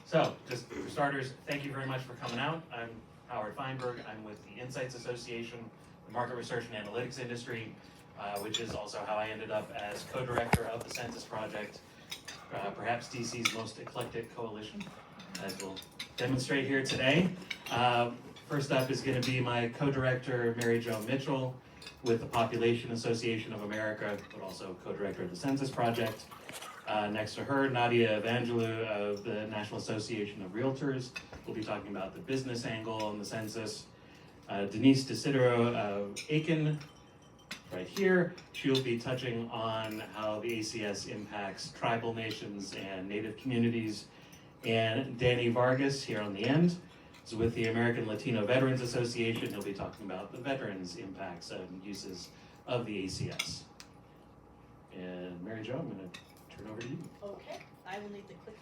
So, just for starters, thank you very much for coming out. I'm Howard Feinberg. I'm with the Insights Association, the market research and analytics industry, which is also how I ended up as co-director of the Census Project, perhaps DC's most eclectic coalition, as we'll demonstrate here today. First up is going to be my co-director, Mary Jo Mitchell, with the Population Association of America, but also co-director of the Census Project. Next to her, Nadia Evangelou of the National Association of Realtors. We'll be talking about the business angle on the census. Denise DeSidero of Aiken, right here. She'll be touching on how the ACS impacts tribal nations and Native communities. And Danny Vargas here on the end is with the American Latino Veterans Association. He'll be talking about the veterans' impacts and uses of the ACS. And Mary Jo, I'm going to turn over to you. Okay, I will need the clicker.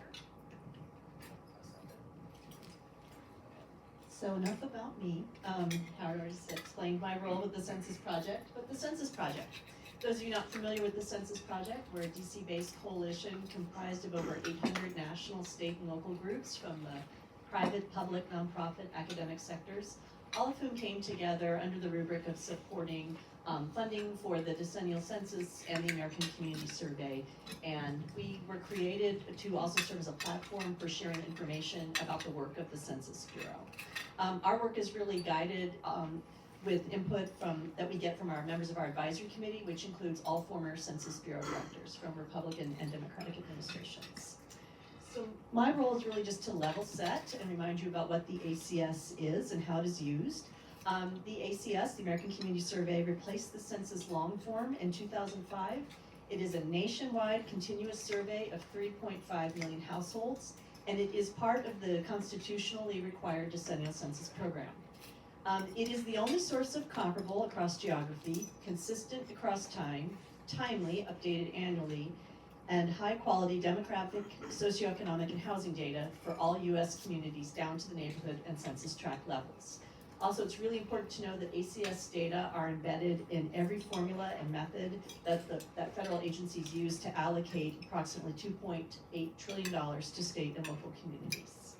So enough about me. Howard already explained my role with the Census Project, but the Census Project. Those of you not familiar with the Census Project, we're a DC-based coalition comprised of over 800 national, state, and local groups from the private, public, nonprofit, academic sectors, all of whom came together under the rubric of supporting funding for the decennial census and the American Community Survey. And we were created to also serve as a platform for sharing information about the work of the Census Bureau. Our work is really guided with input that we get from our members of our advisory committee, which includes all former Census Bureau directors from Republican and Democratic administrations. So my role is really just to level set and remind you about what the ACS is and how it is used. The ACS, the American Community Survey, replaced the census long form in 2005. It is a nationwide continuous survey of 3.5 million households, and it is part of the constitutionally required decennial census program. It is the only source of comparable across geography, consistent across time, timely, updated annually, and high-quality demographic, socioeconomic, and housing data for all U.S. communities down to the neighborhood and census tract levels. Also, it's really important to know that ACS data are embedded in every formula and method that federal agencies use to allocate approximately $2.8 trillion to state and local communities.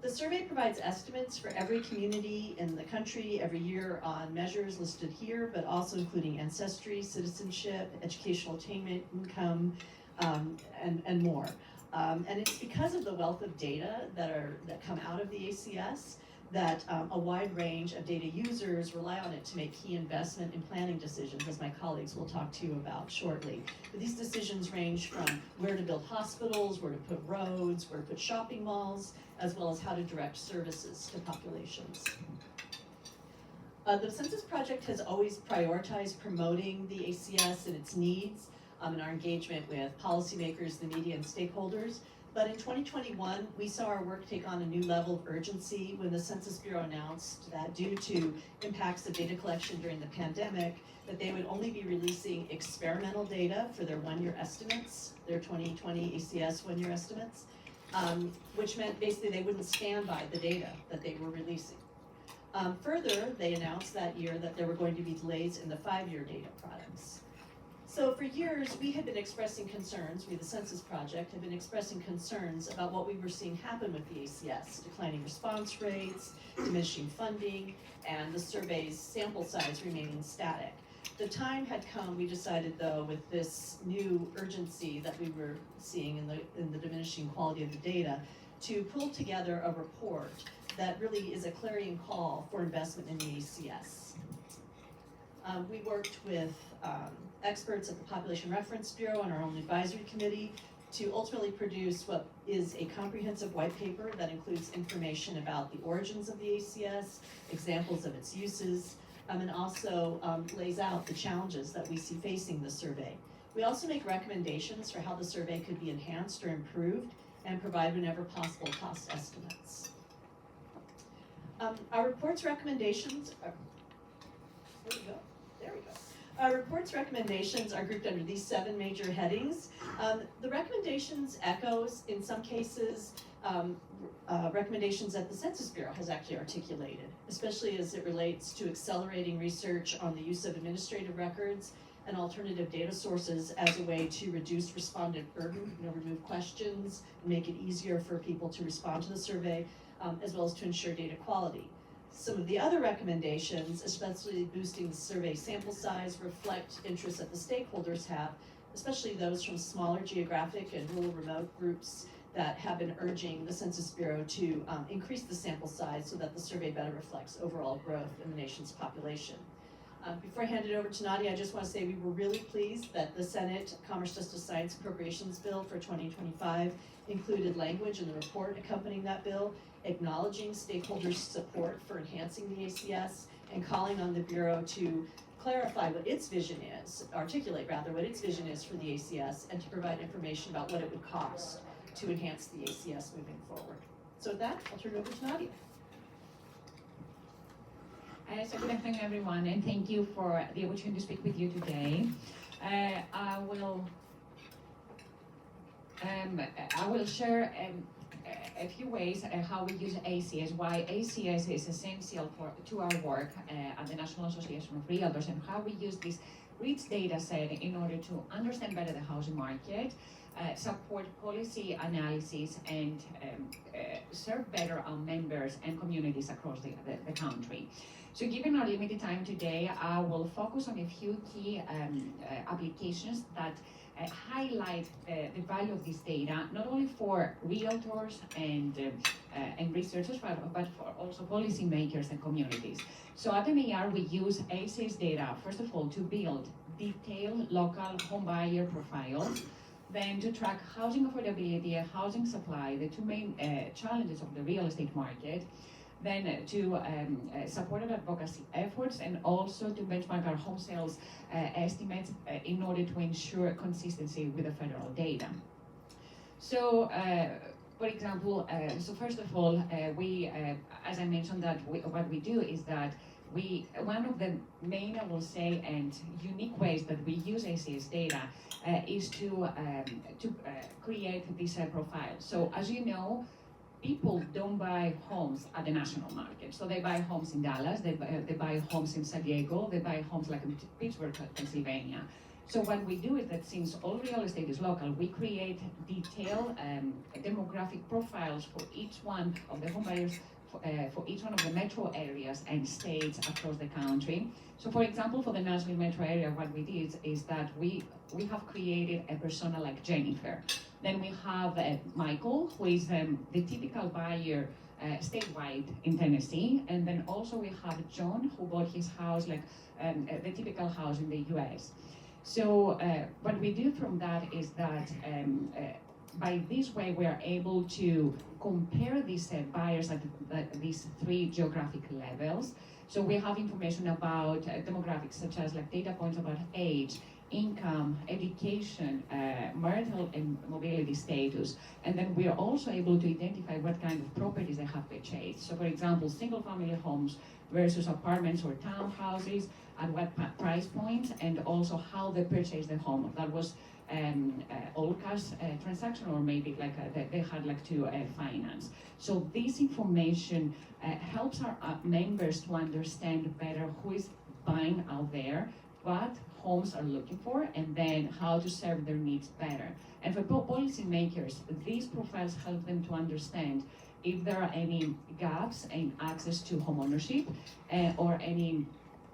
The survey provides estimates for every community in the country every year on measures listed here, but also including ancestry, citizenship, educational attainment, income, and more. And it's because of the wealth of data that come out of the ACS that a wide range of data users rely on it to make key investment and planning decisions, as my colleagues will talk to you about shortly. But these decisions range from where to build hospitals, where to put roads, where to put shopping malls, as well as how to direct services to populations. The Census Project has always prioritized promoting the ACS and its needs in our engagement with policymakers, the media, and stakeholders. But in 2021, we saw our work take on a new level of urgency when the Census Bureau announced that due to impacts of data collection during the pandemic, that they would only be releasing experimental data for their one-year estimates, their 2020 ACS one-year estimates, which meant basically they wouldn't stand by the data that they were releasing. Further, they announced that year that there were going to be delays in the 5-year data products. So for years, we had been expressing concerns, we, the Census Project, have been expressing concerns about what we were seeing happen with the ACS, declining response rates, diminishing funding, and the survey's sample size remaining static. The time had come, we decided though, with this new urgency that we were seeing in the diminishing quality of the data, to pull together a report that really is a clarion call for investment in the ACS. We worked with experts at the Population Reference Bureau and our own advisory committee to ultimately produce what is a comprehensive white paper that includes information about the origins of the ACS, examples of its uses, and also lays out the challenges that we see facing the survey. We also make recommendations for how the survey could be enhanced or improved and provide whenever possible cost estimates. Our report's recommendations are, there we go. Our report's recommendations are grouped under these 7 major headings. The recommendations echoes, in some cases, recommendations that the Census Bureau has actually articulated, especially as it relates to accelerating research on the use of administrative records, and alternative data sources as a way to reduce respondent burden, remove questions, make it easier for people to respond to the survey, as well as to ensure data quality. Some of the other recommendations, especially boosting the survey sample size, reflect interests that the stakeholders have, especially those from smaller geographic and rural remote groups that have been urging the Census Bureau to increase the sample size so that the survey better reflects overall growth in the nation's population. Before I hand it over to Nadia, I just want to say we were really pleased that the Senate Commerce, Justice, Science Appropriations Bill for 2025 included language in the report accompanying that bill, acknowledging stakeholders' support for enhancing the ACS and calling on the Bureau to clarify what its vision is, articulate rather what its vision is for the ACS, and to provide information about what it would cost to enhance the ACS moving forward. So with that, I'll turn it over to Nadia. So good afternoon, everyone, and thank you for the opportunity to speak with you today. I will share a few ways how we use ACS, why ACS is essential to our work at the National Association of Realtors, and how we use this rich data set in order to understand better the housing market, support policy analysis, and serve better our members and communities across the country. So given our limited time today, I will focus on a few key applications that highlight the value of this data, not only for realtors and researchers, but for also policymakers and communities. So at NAR, we use ACS data, first of all, to build detailed local home buyer profiles, then to track housing affordability and housing supply, the two main challenges of the real estate market, then to support our advocacy efforts, and also to benchmark our home sales estimates in order to ensure consistency with the federal data. So, for example, so first of all, we, as I mentioned, that what we do is that one of the main, I will say, and unique ways that we use ACS data is to create this profile. So as you know, people don't buy homes at the national market. So they buy homes in Dallas, they buy homes in San Diego, they buy homes like in Pittsburgh, Pennsylvania. So what we do is that since all real estate is local, we create detailed demographic profiles for each one of the home buyers for each one of the metro areas and states across the country. So for example, for the Nashville metro area, what we did is that we have created a persona like Jennifer. Then we have Michael, who is the typical buyer statewide in Tennessee. And then also we have John, who bought his house like the typical house in the US. So what we do from that is that by this way, we are able to compare these buyers at these three geographic levels. So we have information about demographics, such as like data points about age, income, education, marital and mobility status. And then we are also able to identify what kind of properties they have purchased. So for example, single family homes versus apartments or townhouses, at what price points, and also how they purchased the home. That was all cash transaction, or maybe like they had like to finance. So this information helps our members to understand better who is buying out there, what homes are looking for, and then how to serve their needs better. And for policymakers, these profiles help them to understand if there are any gaps in access to homeownership or any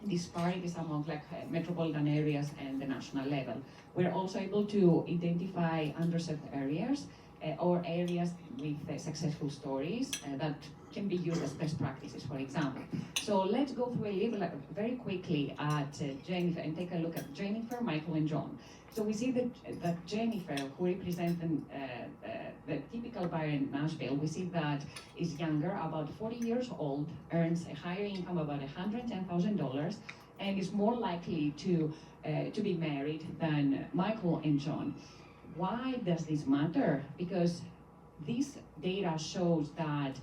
disparities among like metropolitan areas and the national level. We're also able to identify underserved areas or areas with successful stories that can be used as best practices, for example. So let's go through a little very quickly at Jennifer and take a look at Jennifer, Michael, and John. So we see that Jennifer, who represents the typical buyer in Nashville, we see that is younger, about 40 years old, earns a higher income, about $110,000, and is more likely to be married than Michael and John. Why does this matter? Because this data shows that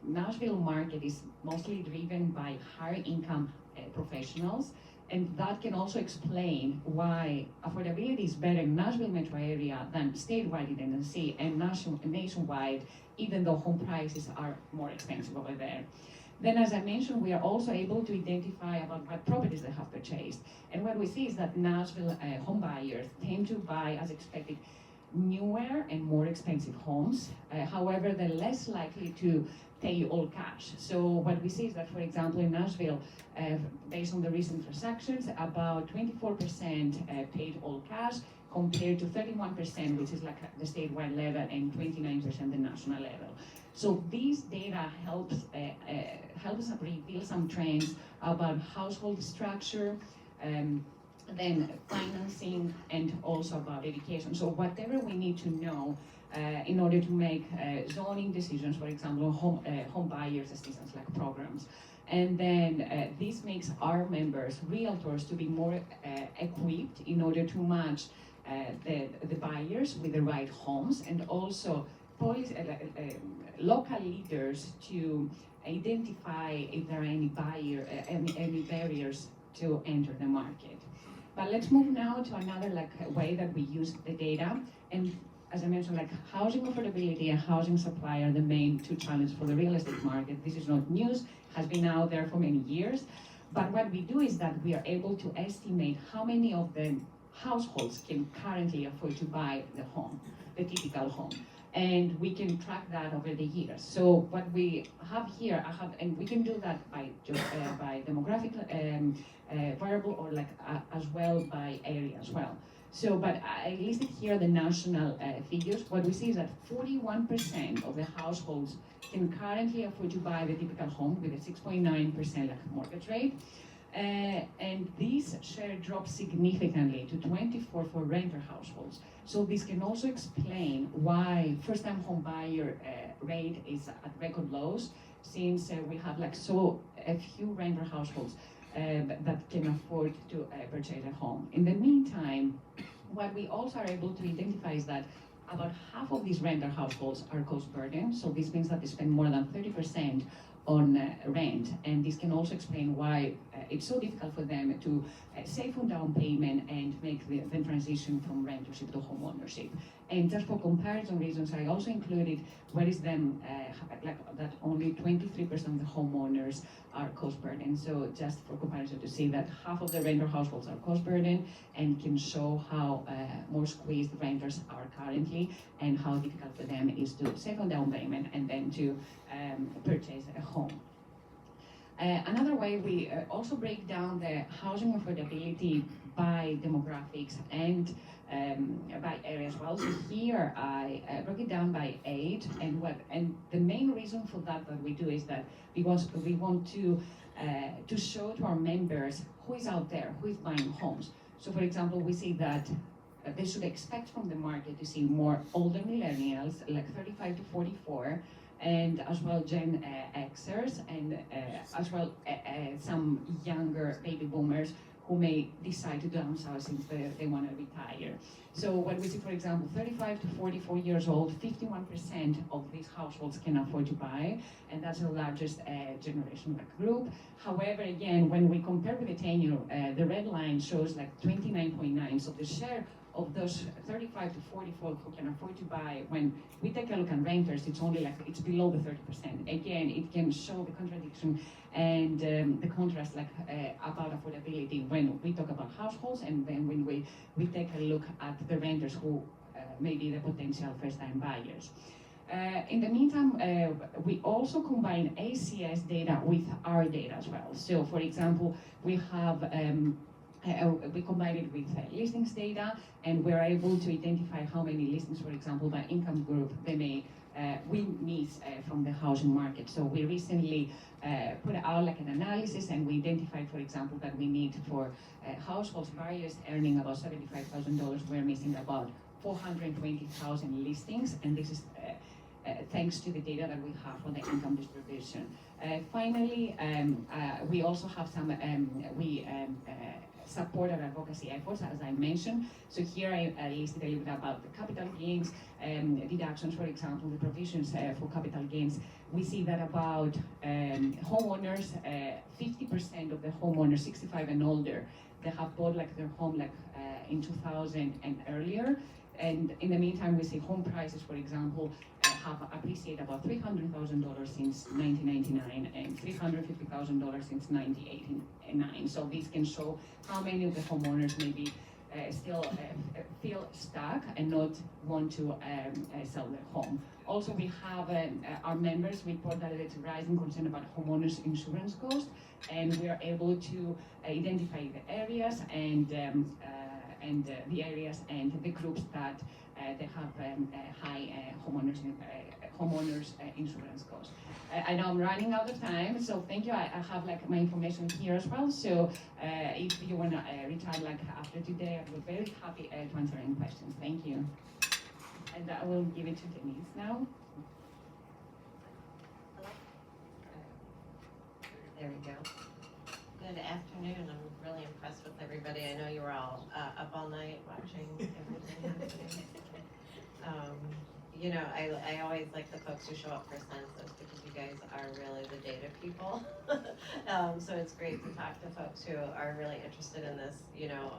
Nashville market is mostly driven by higher income professionals, and that can also explain why affordability is better in Nashville metro area than statewide in Tennessee and nationwide, even though home prices are more expensive over there. Then, as I mentioned, we are also able to identify about what properties they have purchased. And what we see is that Nashville home buyers tend to buy, as expected, newer and more expensive homes. However, they're less likely to pay all cash. So what we see is that, for example, in Nashville, based on the recent transactions, about 24% paid all cash, compared to 31%, which is like the statewide level, and 29% the national level. So these data helps us reveal some trends about household structure, then financing, and also about education. So whatever we need to know in order to make zoning decisions, for example, home buyers assistance like programs. And then this makes our members, realtors, to be more equipped in order to match the buyers with the right homes, and also local leaders to identify if there are any barriers to enter the market. But let's move now to another way that we use the data. And as I mentioned, housing affordability and housing supply are the main two challenges for the real estate market. This is not news, has been out there for many years. But what we do is that we are able to estimate how many of the households can currently afford to buy the home, the typical home. And we can track that over the years. So what we have here, and we can do that by demographic variable, or as well by area as well. So, but I listed here the national figures. What we see is that 41% of the households can currently afford to buy the typical home with a 6.9% mortgage rate. And this share drops significantly to 24 for renter households. So this can also explain why first-time home buyer rate is at record lows, since we have so a few renter households that can afford to purchase a home. In the meantime, what we also are able to identify is that about half of these renter households are cost burden. So this means that they spend more than 30% on rent, and this can also explain why it's so difficult for them to save on down payment and make the transition from rentership to home ownership. And just for comparison reasons, I also included what is them that only 23% of the homeowners are cost burden. So just for comparison to see that half of the renter households are cost burden, and can show how more squeezed renters are currently, and how difficult for them is to save on down payment and then to purchase a home. Another way, we also break down the housing affordability by demographics and by area as well. So here I broke it down by age, and the main reason for that we do is that because we want to show to our members who is out there, who is buying homes. So for example, we see that they should expect from the market to see more older millennials, like 35 to 44, and as well Gen Xers, and as well some younger baby boomers who may decide to downsize since they want to retire. So when we see, for example, 35 to 44 years old, 51% of these households can afford to buy, and that's the largest generation group. However, again, when we compare with the tenure, the red line shows 29.9, so the share of those 35 to 44 who can afford to buy, when we take a look at renters, it's only it's below the 30%. Again, it can show the contradiction and the contrast about affordability when we talk about households, and then when we take a look at the renters who may be the potential first-time buyers. In the meantime, we also combine ACS data with our data as well. So for example, we have we combine it with listings data, and we're able to identify how many listings, for example, by income group they may we need from the housing market. So we recently put out an analysis, and we identified, for example, that we need for households buyers earning about $75,000, we're missing about 420,000 listings, and this is thanks to the data that we have for the income distribution. Finally, we also have some support our advocacy efforts, as I mentioned. So here I listed a little bit about the capital gains deductions, for example, the provisions for capital gains. We see that about homeowners, 50% of the homeowners 65 and older, they have bought their home in 2000 and earlier. And in the meantime, we see home prices, for example, have appreciated about $300,000 since 1999 and $350,000 since 1989. So this can show how many of the homeowners maybe still feel stuck and not want to sell their home. Also, we have our members report that it's rising concern about homeowners insurance costs, and we are able to identify the areas and the areas and the groups that they have high homeowners insurance costs. I know I'm running out of time, so thank you. I have like my information here as well. So if you want to reach out like after today, I will be very happy to answer any questions. Thank you. And I will give it to Denise now. There we go. Good afternoon. I'm really impressed with everybody. I know you were all up all night watching everything happening. You know, I always like the folks who show up for Census because you guys are really the data people. So it's great to talk to folks who are really interested in this. You know,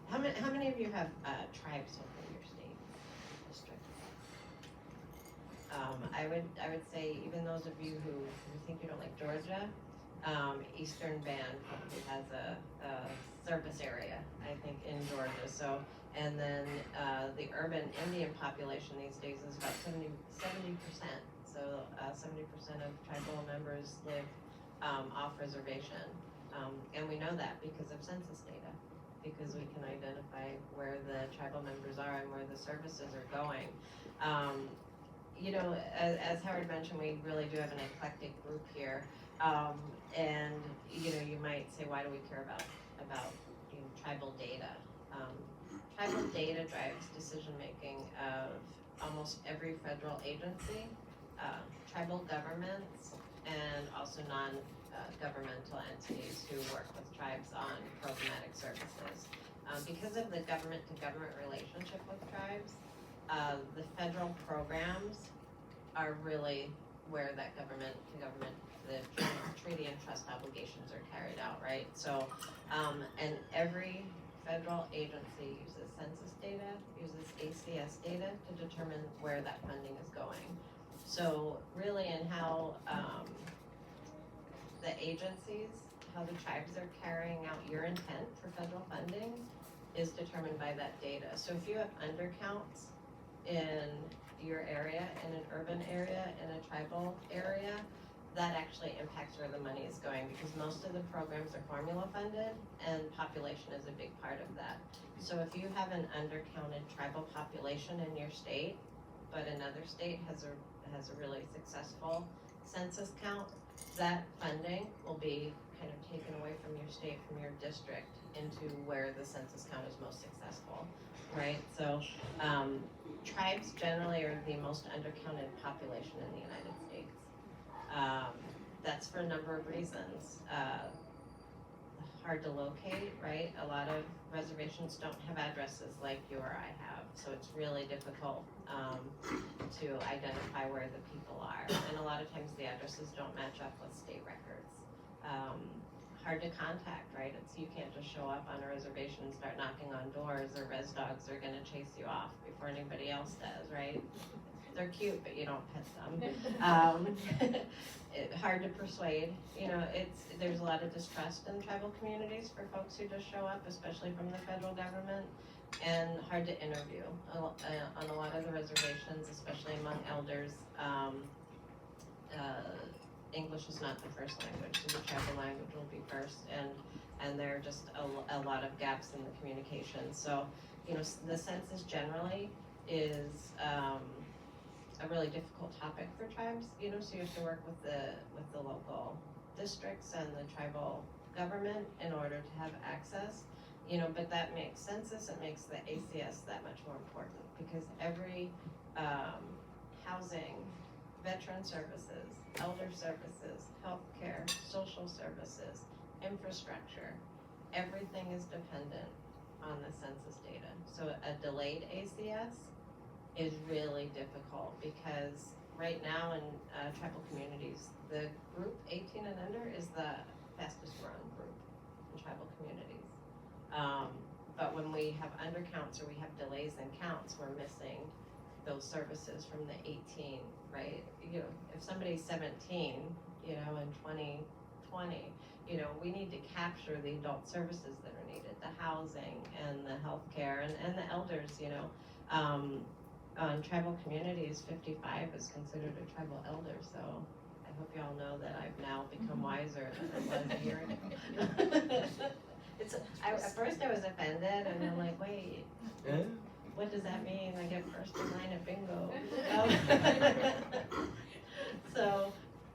how many of you have tribes within your state district? I would say even those of you who think you don't like Georgia, Eastern Band probably has a service area, I think, in Georgia. So, and then the urban Indian population these days is about 70%. So 70% of tribal members live off reservation. And we know that because of census data, because we can identify where the tribal members are and where the services are going. You know, as Howard mentioned, we really do have an eclectic group here. And you know, you might say, why do we care about you know, tribal data? Tribal data drives decision making of almost every federal agency, tribal governments, and also non-governmental entities who work with tribes on programmatic services. Because of the government-to-government relationship with tribes, the federal programs are really where that government-to-government, the treaty and trust obligations are carried out, right? So, and every federal agency uses census data, uses ACS data to determine where that funding is going. So really in how the agencies, how the tribes are carrying out your intent for federal funding is determined by that data. So if you have undercounts in your area, in an urban area, in a tribal area, that actually impacts where the money is going because most of the programs are formula funded and population is a big part of that. So if you have an undercounted tribal population in your state, but another state has a really successful census count, that funding will be kind of taken away from your state, from your district, into where the census count is most successful, right? So tribes generally are the most undercounted population in the United States. That's for a number of reasons. Hard to locate, right? A lot of reservations don't have addresses like you or I have, so it's really difficult to identify where the people are. And a lot of times the addresses don't match up with state records. Hard to contact, right? It's you can't just show up on a reservation and start knocking on doors, or res dogs are gonna chase you off before anybody else does, right? They're cute, but you don't pet them. Hard to persuade. You know, there's a lot of distrust in tribal communities for folks who just show up, especially from the federal government, and hard to interview on a lot of the reservations, especially among elders. English is not the first language, so the tribal language will be first, and there are just a lot of gaps in the communication. So, you know, the census generally is a really difficult topic for tribes, you know, so you have to work with the local districts and the tribal government in order to have access, you know, but that makes census, it makes the ACS that much more important because every housing, veteran services, elder services, healthcare, social services, infrastructure, everything is dependent on the census data. So a delayed ACS is really difficult because right now in tribal communities, the group 18 and under is the fastest growing group in tribal communities. But when we have undercounts or we have delays in counts, we're missing those services from the 18, right? You know, if somebody's 17, you know, in 2020, you know, we need to capture the adult services that are needed, the housing and the healthcare and the elders, you know. On tribal communities, 55 is considered a tribal elder, so I hope y'all know that I've now become wiser than I was a year ago. At first I was offended, and I'm like, wait, what does that mean? I get first in line at bingo. So,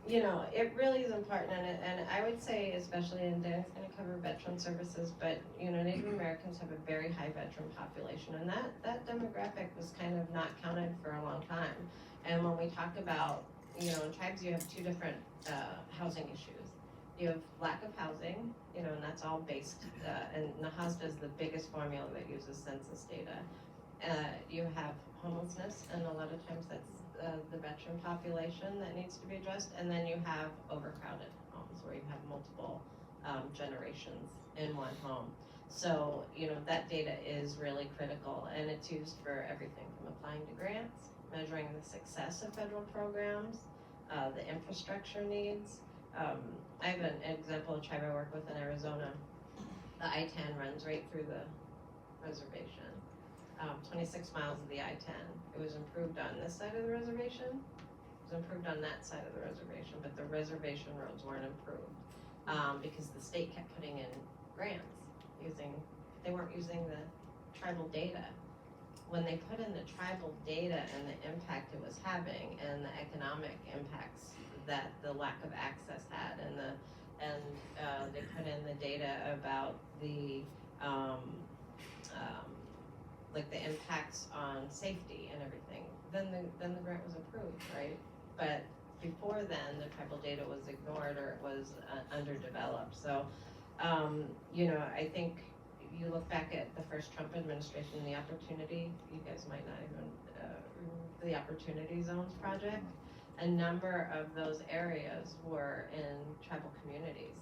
you know, it really is important, and I would say, especially, and Dan's gonna cover veteran services, but, you know, Native Americans have a very high veteran population, and that demographic was kind of not counted for a long time. And when we talk about, you know, in tribes you have two different housing issues. You have lack of housing, you know, and that's all based, and Nahasda is the biggest formula that uses census data. You have homelessness, and a lot of times that's the veteran population that needs to be addressed, and then you have overcrowded homes where you have multiple generations in one home. So, you know, that data is really critical, and it's used for everything from applying to grants, measuring the success of federal programs, the infrastructure needs. I have an example of a tribe I work with in Arizona. The I-10 runs right through the reservation. 26 miles of the I-10. It was improved on this side of the reservation. It was improved on that side of the reservation, but the reservation roads weren't improved because the state kept putting in grants they weren't using the tribal data. When they put in the tribal data and the impact it was having and the economic impacts that the lack of access had, and they put in the data about the like the impacts on safety and everything, then the grant was approved, right? But before then, the tribal data was ignored or it was underdeveloped. So, you know, I think you look back at the first Trump administration, the opportunity, you guys might not even remember the Opportunity Zones project. A number of those areas were in tribal communities,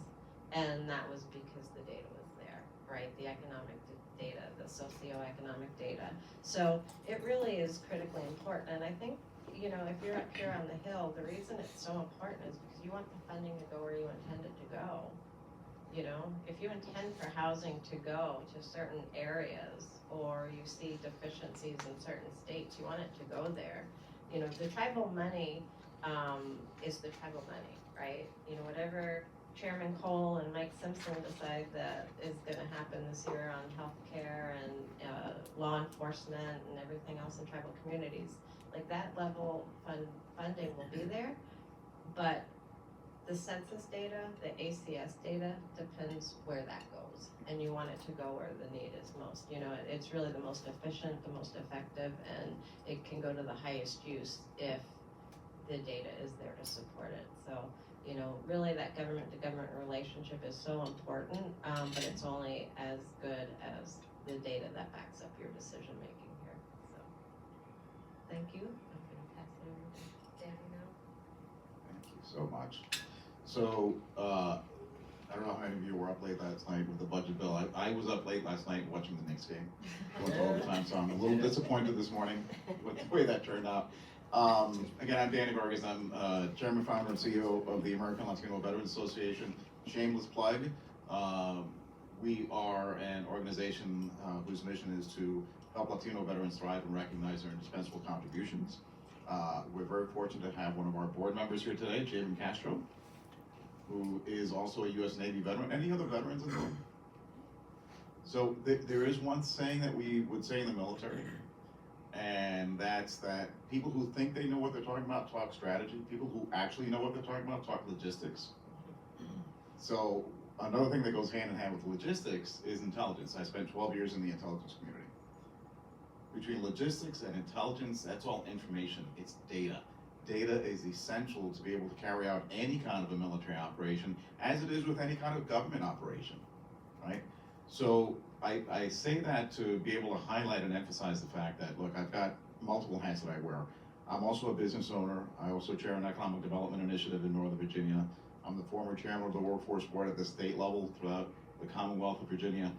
and that was because the data was there, right? The economic data, the socioeconomic data. So it really is critically important, and I think, you know, if you're up here on the Hill, the reason it's so important is because you want the funding to go where you intend it to go. You know, if you intend for housing to go to certain areas, or you see deficiencies in certain states, you want it to go there. You know, the tribal money is the tribal money, right? You know, whatever Chairman Cole and Mike Simpson decide that is gonna happen this year on healthcare and law enforcement and everything else in tribal communities, like that level funding will be there, but the census data, the ACS data, depends where that goes, and you want it to go where the need is most. You know, it's really the most efficient, the most effective, and it can go to the highest use if the data is there to support it. So, you know, really that government-to-government relationship is so important, but it's only as good as the data that backs up your decision-making here. So, thank you. I'm gonna pass it over to Danny now. Thank you so much. So, I don't know how many of you were up late last night with the budget bill. I was up late last night watching the Knicks game. Went to overtime, so I'm a little disappointed this morning with the way that turned out. Again, I'm Danny Vargas. I'm Chairman, Founder, and CEO of the American Latino Veterans Association. Shameless plug. We are an organization whose mission is to help Latino veterans thrive and recognize their indispensable contributions. We're very fortunate to have one of our board members here today, Javen Castro, who is also a U.S. Navy veteran. Any other veterans in the room? So there is one saying that we would say in the military, and that's that people who think they know what they're talking about talk strategy. People who actually know what they're talking about talk logistics. So another thing that goes hand in hand with logistics is intelligence. I spent 12 years in the intelligence community. Between logistics and intelligence, that's all information. It's data. Data is essential to be able to carry out any kind of a military operation, as it is with any kind of government operation, right? So I say that to be able to highlight and emphasize the fact that, look, I've got multiple hats that I wear. I'm also a business owner. I also chair an economic development initiative in Northern Virginia. I'm the former chairman of the workforce board at the state level throughout the Commonwealth of Virginia.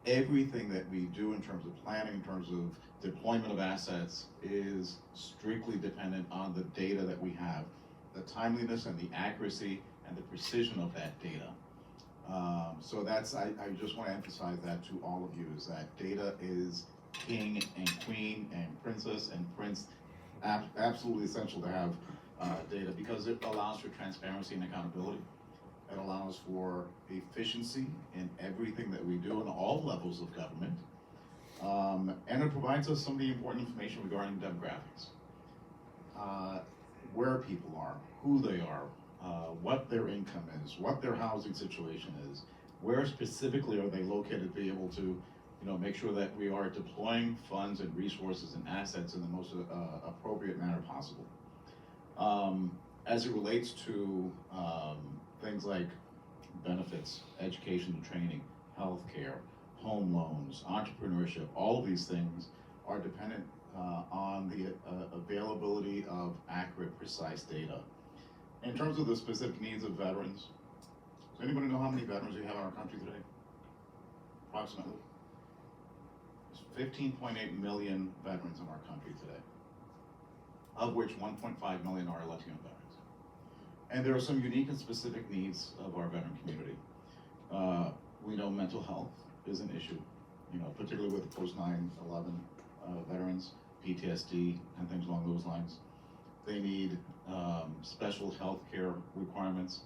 everything that we do in terms of planning, in terms of deployment of assets, is strictly dependent on the data that we have, the timeliness and the accuracy and the precision of that data. So that's, I just want to emphasize that to all of you, is that data is king and queen and princess and prince, absolutely essential to have data, because it allows for transparency and accountability. It allows for efficiency in everything that we do in all levels of government. And it provides us some of the important information regarding demographics. Where people are, who they are, what their income is, what their housing situation is, where specifically are they located, to be able to make sure that we are deploying funds and resources and assets in the most appropriate manner possible. As it relates to things like benefits, education and training, healthcare, home loans, entrepreneurship, all of these things are dependent on the availability of accurate, precise data. In terms of the specific needs of veterans, does anybody know how many veterans we have in our country today? Approximately. There's 15.8 million veterans in our country today, of which 1.5 million are Latino veterans. And there are some unique and specific needs of our veteran community. We know mental health is an issue, particularly with post 9/11 veterans, PTSD and things along those lines. They need special health care requirements,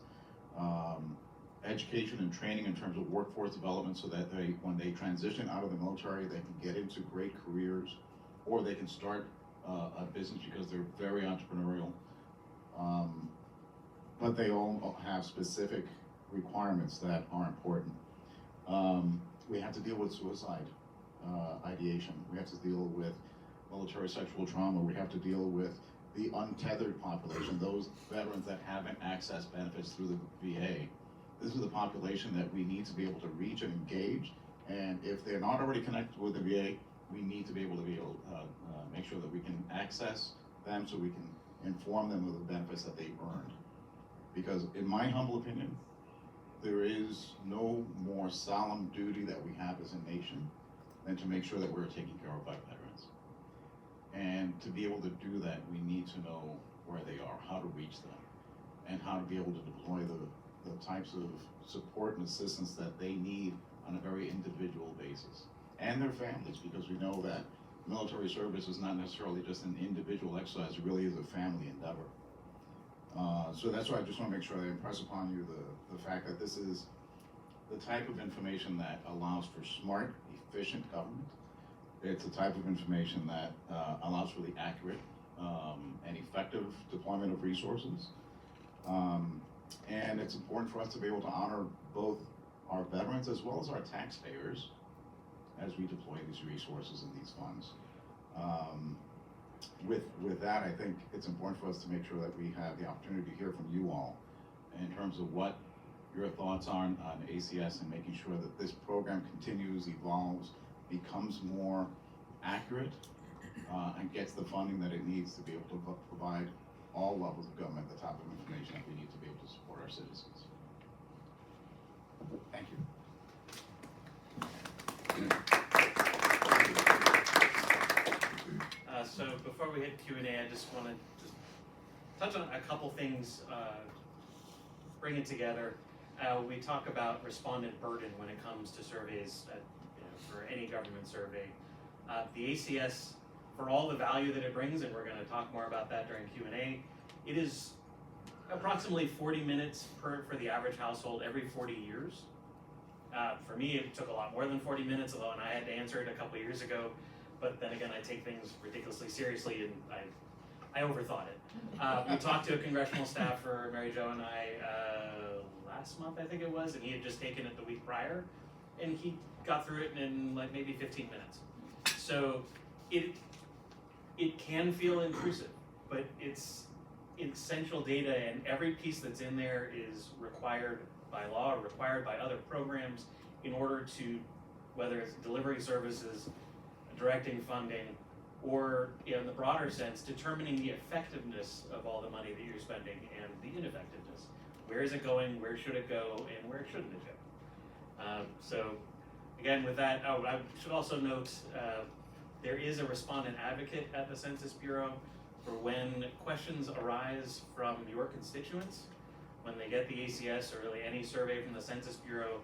education and training in terms of workforce development, so that when they transition out of the military, they can get into great careers, or they can start a business because they're very entrepreneurial. But they all have specific requirements that are important. We have to deal with suicide ideation. We have to deal with military sexual trauma. We have to deal with the untethered population, those veterans that haven't accessed benefits through the VA. This is the population that we need to be able to reach and engage. And if they're not already connected with the VA, we need to be able to make sure that we can access them, so we can inform them of the benefits that they've earned. Because in my humble opinion, there is no more solemn duty that we have as a nation than to make sure that we're taking care of our veterans. And to be able to do that, we need to know where they are, how to reach them, and how to be able to deploy the types of support and assistance that they need on a very individual basis. And their families, because we know that military service is not necessarily just an individual exercise, it really is a family endeavor. So that's why I just want to make sure I impress upon you the fact that this is the type of information that allows for smart, efficient government. It's the type of information that allows for the accurate and effective deployment of resources. And it's important for us to be able to honor both our veterans as well as our taxpayers as we deploy these resources and these funds. With that, I think it's important for us to make sure that we have the opportunity to hear from you all in terms of what your thoughts are on ACS, and making sure that this program continues, evolves, becomes more accurate, and gets the funding that it needs to be able to provide all levels of government the type of information that we need to be able to support our citizens. Thank you. So before we hit Q&A, I just want to touch on a couple things, bring it together. We talk about respondent burden when it comes to surveys for any government survey. The ACS, for all the value that it brings, and we're going to talk more about that during Q&A, it is approximately 40 minutes for the average household every 40 years. For me, it took a lot more than 40 minutes, although I had to answer it a couple years ago. But then again, I take things ridiculously seriously, and I overthought it. We talked to a congressional staffer, Mary Jo and I, last month, I think it was, and he had just taken it the week prior, and he got through it in like maybe 15 minutes. So it can feel intrusive, but it's essential data, and every piece that's in there is required by law or required by other programs in order to, whether it's delivering services, directing funding, or in the broader sense, determining the effectiveness of all the money that you're spending and the ineffectiveness. Where is it going, where should it go, and where shouldn't it go? So Again, with that, I should also note, there is a respondent advocate at the Census Bureau for when questions arise from your constituents. When they get the ACS or really any survey from the Census Bureau,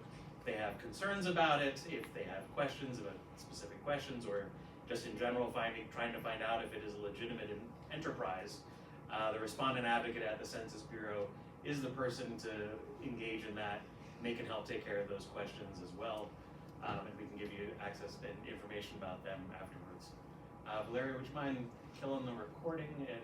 they have concerns about it, if they have questions about specific questions, or just in general trying to find out if it is a legitimate enterprise, the respondent advocate at the Census Bureau is the person to engage in that. They can help take care of those questions as well, and we can give you access and information about them afterwards. Valeria, would you mind killing the recording and